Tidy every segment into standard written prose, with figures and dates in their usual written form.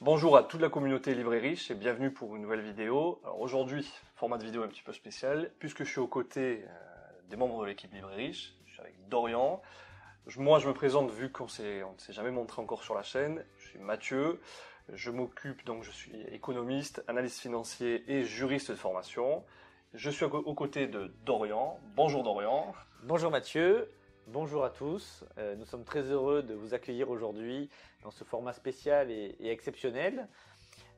Bonjour à toute la communauté Libre et Riche et bienvenue pour une nouvelle vidéo. Alors aujourd'hui, format de vidéo un petit peu spécial, puisque je suis aux côtés des membres de l'équipe Libre et Riche, je suis avec Dorian. Moi je me présente vu qu'on ne s'est jamais montré encore sur la chaîne, je suis Mathieu, je suis économiste, analyste financier et juriste de formation. Je suis aux côtés de Dorian. Bonjour Dorian. Bonjour Mathieu, bonjour à tous. Nous sommes très heureux de vous accueillir aujourd'hui dans ce format spécial et exceptionnel.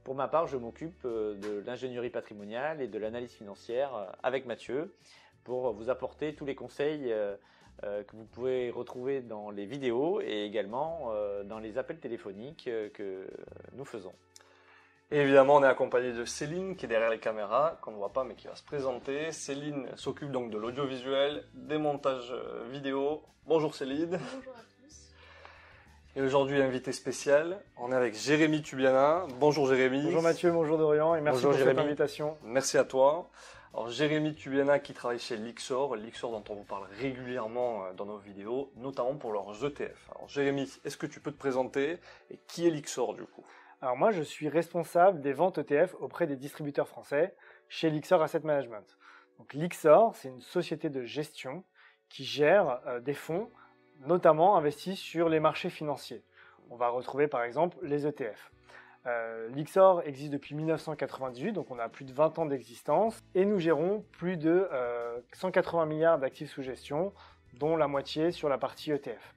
Pour ma part, je m'occupe de l'ingénierie patrimoniale et de l'analyse financière avec Mathieu pour vous apporter tous les conseils que vous pouvez retrouver dans les vidéos et également dans les appels téléphoniques que nous faisons. Et évidemment, on est accompagné de Céline qui est derrière les caméras, qu'on ne voit pas mais qui va se présenter. Céline s'occupe donc de l'audiovisuel, des montages vidéo. Bonjour Céline. Bonjour à tous. Et aujourd'hui, invité spécial, on est avec Jérémy Tubiana. Bonjour Jérémy. Bonjour Mathieu, bonjour Dorian et merci Bonjour pour Jérémy. cette invitation. Merci à toi. Alors Jérémy Tubiana qui travaille chez Lyxor dont on vous parle régulièrement dans nos vidéos, notamment pour leurs ETF. Alors Jérémy, est-ce que tu peux te présenter et qui est Lyxor du coup? Alors moi je suis responsable des ventes ETF auprès des distributeurs français chez Lyxor Asset Management. Donc Lyxor, c'est une société de gestion qui gère des fonds, notamment investis sur les marchés financiers. On va retrouver par exemple les ETF. Lyxor existe depuis 1998, donc on a plus de 20 ans d'existence, et nous gérons plus de 180 milliards d'actifs sous gestion, dont la moitié sur la partie ETF.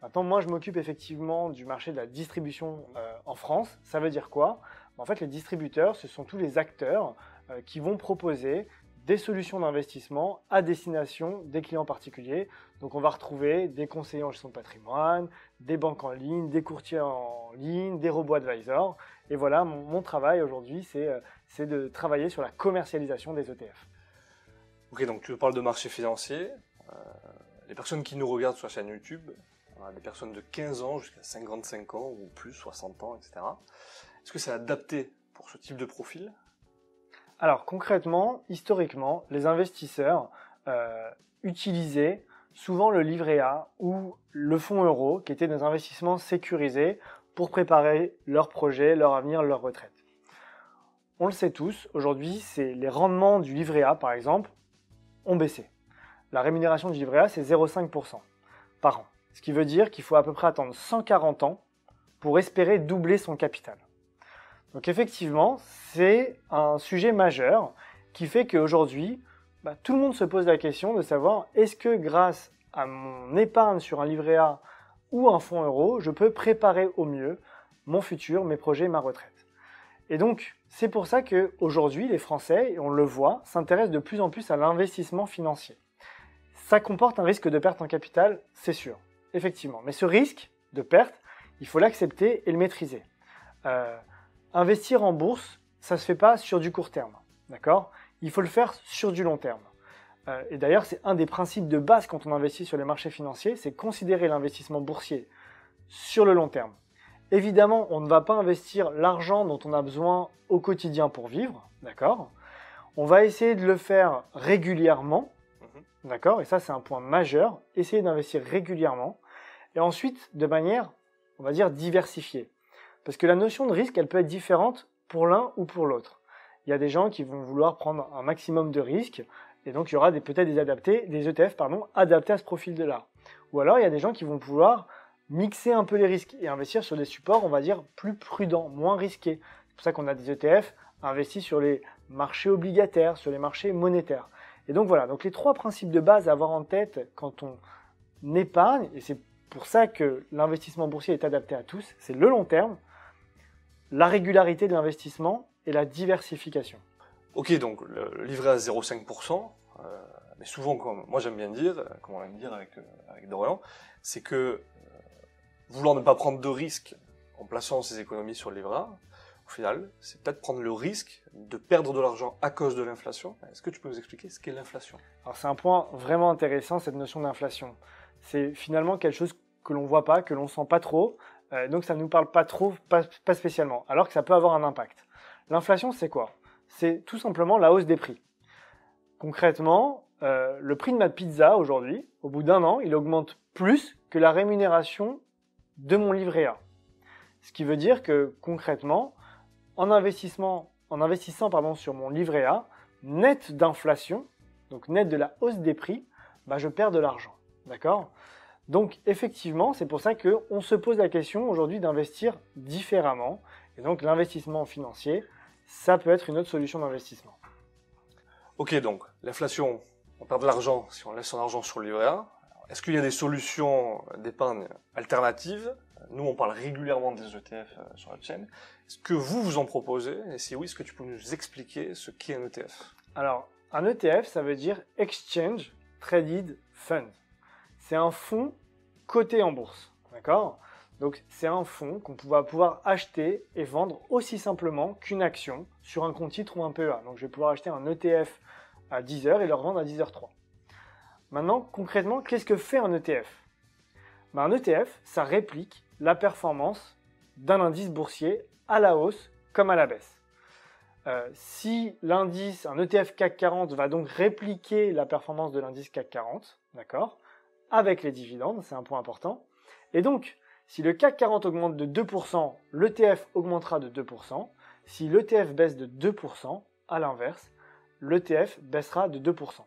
Maintenant, moi, je m'occupe effectivement du marché de la distribution en France. Ça veut dire quoi? En fait, les distributeurs, ce sont tous les acteurs qui vont proposer des solutions d'investissement à destination des clients particuliers. Donc, on va retrouver des conseillers en gestion de patrimoine, des banques en ligne, des courtiers en ligne, des robo-advisors. Et voilà, mon travail aujourd'hui, c'est de travailler sur la commercialisation des ETF. Ok, donc tu parles de marché financier. Les personnes qui nous regardent sur la chaîne YouTube, on a des personnes de 15 ans jusqu'à 55 ans ou plus, 60 ans, etc. Est-ce que c'est adapté pour ce type de profil? Alors concrètement, historiquement, les investisseurs utilisaient souvent le livret A ou le fonds euro, qui étaient des investissements sécurisés pour préparer leur projet, leur avenir, leur retraite. On le sait tous, aujourd'hui, les rendements du livret A, par exemple, ont baissé. La rémunération du livret A, c'est 0,5% par an. Ce qui veut dire qu'il faut à peu près attendre 140 ans pour espérer doubler son capital. Donc effectivement, c'est un sujet majeur qui fait qu'aujourd'hui, tout le monde se pose la question de savoir est-ce que grâce à mon épargne sur un livret A ou un fonds euro, je peux préparer au mieux mon futur, mes projets, ma retraite. Et donc, c'est pour ça qu'aujourd'hui, les Français, et on le voit, s'intéressent de plus en plus à l'investissement financier. Ça comporte un risque de perte en capital, c'est sûr, effectivement. Mais ce risque de perte, il faut l'accepter et le maîtriser. Investir en bourse, ça ne se fait pas sur du court terme, d'accord? Il faut le faire sur du long terme. Et d'ailleurs, c'est un des principes de base quand on investit sur les marchés financiers, c'est considérer l'investissement boursier sur le long terme. Évidemment, on ne va pas investir l'argent dont on a besoin au quotidien pour vivre, d'accord? On va essayer de le faire régulièrement, d'accord? Et ça, c'est un point majeur. Essayer d'investir régulièrement. Et ensuite, de manière, on va dire, diversifiée. Parce que la notion de risque, elle peut être différente pour l'un ou pour l'autre. Il y a des gens qui vont vouloir prendre un maximum de risques. Et donc, il y aura peut-être des ETF adaptés à ce profil-là. Ou alors, il y a des gens qui vont vouloir mixer un peu les risques et investir sur des supports, on va dire, plus prudents, moins risqués. C'est pour ça qu'on a des ETF investis sur les marchés obligataires, sur les marchés monétaires. Et donc voilà, donc les trois principes de base à avoir en tête quand on épargne, et c'est pour ça que l'investissement boursier est adapté à tous, c'est le long terme, la régularité de l'investissement et la diversification. Ok, donc le livret à 0,5%, mais souvent, comme moi j'aime bien dire, comme on aime dire avec Dorian, c'est que vouloir ne pas prendre de risques en plaçant ses économies sur le livret A, au final, c'est peut-être prendre le risque de perdre de l'argent à cause de l'inflation. Est-ce que tu peux nous expliquer ce qu'est l'inflation? Alors c'est un point vraiment intéressant, cette notion d'inflation. C'est finalement quelque chose que l'on ne voit pas, que l'on ne sent pas trop, donc ça ne nous parle pas trop, pas spécialement, alors que ça peut avoir un impact. L'inflation, c'est quoi? C'est tout simplement la hausse des prix. Concrètement, le prix de ma pizza aujourd'hui, au bout d'un an, il augmente plus que la rémunération de mon livret A. Ce qui veut dire que concrètement, en investissant sur mon livret A, net d'inflation, donc net de la hausse des prix, je perds de l'argent. D'accord ? Donc effectivement, c'est pour ça qu'on se pose la question aujourd'hui d'investir différemment. Et donc l'investissement financier, ça peut être une autre solution d'investissement. Ok, donc l'inflation, on perd de l'argent si on laisse son argent sur le livret A. Est-ce qu'il y a des solutions d'épargne alternatives ? Nous, on parle régulièrement des ETF sur la chaîne. Est-ce que vous en proposez ? Et si oui, est-ce que tu peux nous expliquer ce qu'est un ETF ? Alors, un ETF, ça veut dire Exchange Traded Fund. C'est un fonds coté en bourse, d'accord ? Donc, c'est un fonds qu'on va pouvoir acheter et vendre aussi simplement qu'une action sur un compte titre ou un PEA. Donc, je vais pouvoir acheter un ETF à 10h et le revendre à 10h03. Maintenant, concrètement, qu'est-ce que fait un ETF ? Un ETF, ça réplique la performance d'un indice boursier à la hausse comme à la baisse. Si l'indice, un ETF CAC 40 va donc répliquer la performance de l'indice CAC 40, d'accord, avec les dividendes, c'est un point important. Et donc, si le CAC 40 augmente de 2%, l'ETF augmentera de 2%. Si l'ETF baisse de 2%, à l'inverse, l'ETF baissera de 2%.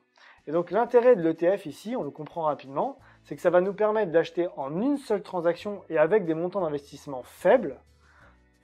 Et donc l'intérêt de l'ETF ici, on le comprend rapidement, c'est que ça va nous permettre d'acheter en une seule transaction et avec des montants d'investissement faibles,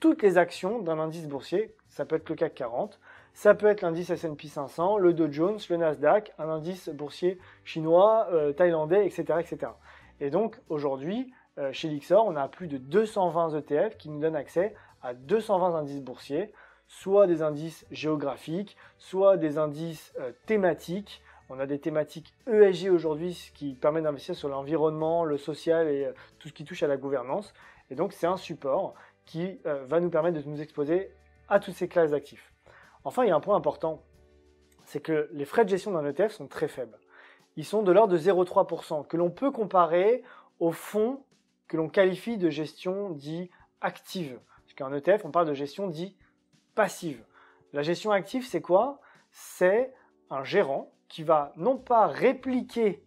toutes les actions d'un indice boursier. Ça peut être le CAC 40, ça peut être l'indice S&P 500, le Dow Jones, le Nasdaq, un indice boursier chinois, thaïlandais, etc., etc. Et donc aujourd'hui, chez Lyxor, on a plus de 220 ETF qui nous donnent accès à 220 indices boursiers, soit des indices géographiques, soit des indices thématiques. On a des thématiques ESG aujourd'hui, ce qui permet d'investir sur l'environnement, le social et tout ce qui touche à la gouvernance. Et donc, c'est un support qui va nous permettre de nous exposer à toutes ces classes d'actifs. Enfin, il y a un point important, c'est que les frais de gestion d'un ETF sont très faibles. Ils sont de l'ordre de 0,3%, que l'on peut comparer aux fonds que l'on qualifie de gestion dit active. Parce qu'un ETF, on parle de gestion dit passive. La gestion active, c'est quoi ? C'est un gérant qui va non pas répliquer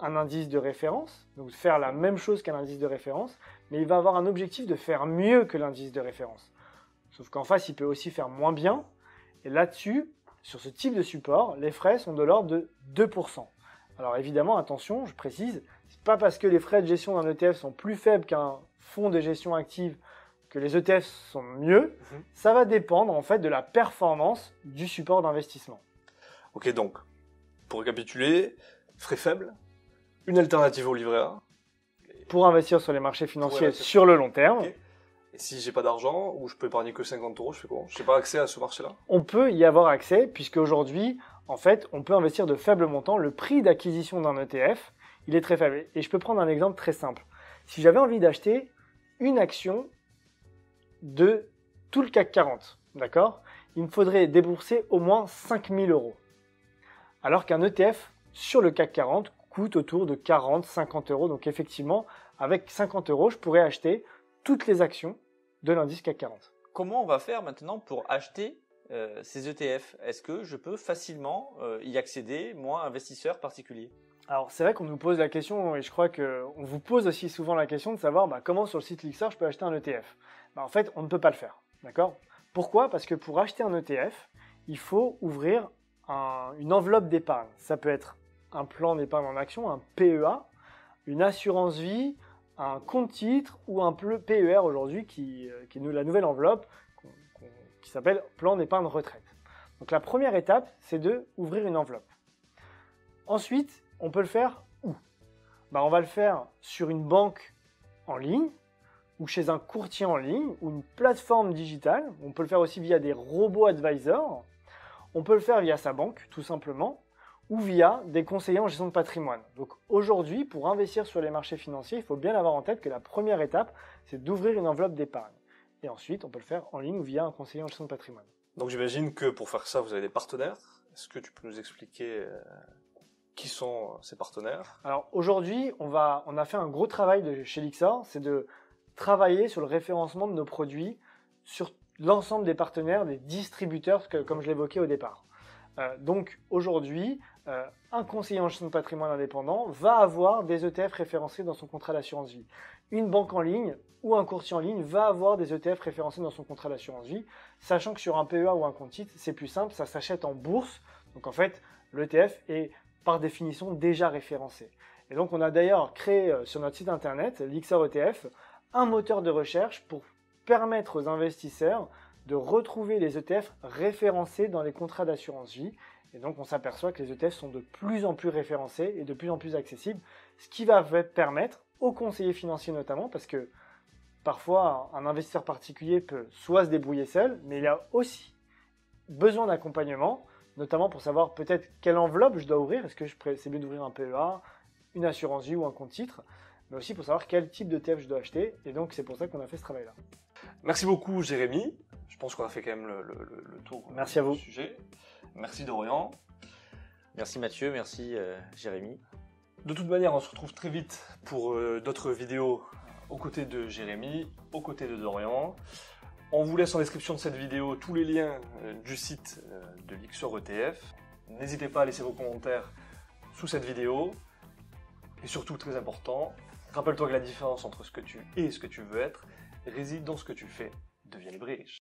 un indice de référence, donc faire la même chose qu'un indice de référence, mais il va avoir un objectif de faire mieux que l'indice de référence. Sauf qu'en face, il peut aussi faire moins bien. Et là-dessus, sur ce type de support, les frais sont de l'ordre de 2%. Alors évidemment, attention, je précise, c'est pas parce que les frais de gestion d'un ETF sont plus faibles qu'un fonds de gestion active que les ETF sont mieux. Ça va dépendre en fait de la performance du support d'investissement. Ok, donc, pour récapituler, frais faibles, une alternative au livret A. Pour investir sur les marchés financiers sur le long terme. Okay. Et si j'ai pas d'argent, ou je peux épargner que 50 €, je fais quoi ? Je n'ai pas accès à ce marché-là ? On peut y avoir accès, puisque aujourd'hui, en fait, on peut investir de faibles montants. Le prix d'acquisition d'un ETF, il est très faible. Et je peux prendre un exemple très simple. Si j'avais envie d'acheter une action de tout le CAC 40, d'accord ? Il me faudrait débourser au moins 5 000 €. Alors qu'un ETF sur le CAC 40 coûte autour de 40-50 €. Donc effectivement, avec 50 €, je pourrais acheter toutes les actions de l'indice CAC 40. Comment on va faire maintenant pour acheter ces ETF ? Est-ce que je peux facilement y accéder, moi, investisseur particulier ? Alors c'est vrai qu'on nous pose la question, et je crois qu'on vous pose aussi souvent la question de savoir comment sur le site Lyxor je peux acheter un ETF. En fait, on ne peut pas le faire. D'accord ? Pourquoi ? Parce que pour acheter un ETF, il faut ouvrir une enveloppe d'épargne. Ça peut être un plan d'épargne en action, un PEA, une assurance vie, un compte titre ou un PER aujourd'hui qui est la nouvelle enveloppe qui s'appelle plan d'épargne retraite. Donc la première étape, c'est de ouvrir une enveloppe. Ensuite, on peut le faire où ? On va le faire sur une banque en ligne ou chez un courtier en ligne ou une plateforme digitale. On peut le faire aussi via des robots advisors. On peut le faire via sa banque, tout simplement, ou via des conseillers en gestion de patrimoine. Donc aujourd'hui, pour investir sur les marchés financiers, il faut bien avoir en tête que la première étape, c'est d'ouvrir une enveloppe d'épargne. Et ensuite, on peut le faire en ligne ou via un conseiller en gestion de patrimoine. Donc j'imagine que pour faire ça, vous avez des partenaires. Est-ce que tu peux nous expliquer qui sont ces partenaires ? Alors aujourd'hui, on a fait un gros travail chez Lyxor, c'est de travailler sur le référencement de nos produits sur l'ensemble des partenaires, des distributeurs, comme je l'évoquais au départ. Donc aujourd'hui, un conseiller en gestion de patrimoine indépendant va avoir des ETF référencés dans son contrat d'assurance vie. une banque en ligne ou un courtier en ligne va avoir des ETF référencés dans son contrat d'assurance vie, sachant que sur un PEA ou un compte titre, c'est plus simple, ça s'achète en bourse. Donc en fait, l'ETF est par définition déjà référencé. Et donc on a d'ailleurs créé sur notre site internet, l'XR ETF, un moteur de recherche pour permettre aux investisseurs de retrouver les ETF référencés dans les contrats d'assurance vie. Et donc on s'aperçoit que les ETF sont de plus en plus référencés et de plus en plus accessibles, ce qui va permettre aux conseillers financiers notamment, parce que parfois un investisseur particulier peut soit se débrouiller seul, mais il a aussi besoin d'accompagnement, notamment pour savoir peut-être quelle enveloppe je dois ouvrir, est-ce que c'est mieux d'ouvrir un PEA, une assurance vie ou un compte titre, mais aussi pour savoir quel type d'ETF je dois acheter, et donc c'est pour ça qu'on a fait ce travail-là. Merci beaucoup Jérémy, je pense qu'on a fait quand même le tour Merci à vous. du sujet. Merci Dorian. Merci Mathieu, merci Jérémy. De toute manière, on se retrouve très vite pour d'autres vidéos aux côtés de Jérémy, aux côtés de Dorian. On vous laisse en description de cette vidéo tous les liens du site de l'XR ETF. N'hésitez pas à laisser vos commentaires sous cette vidéo. Et surtout, très important, rappelle-toi que la différence entre ce que tu es et ce que tu veux être réside dans ce que tu fais. Deviens libre et riche.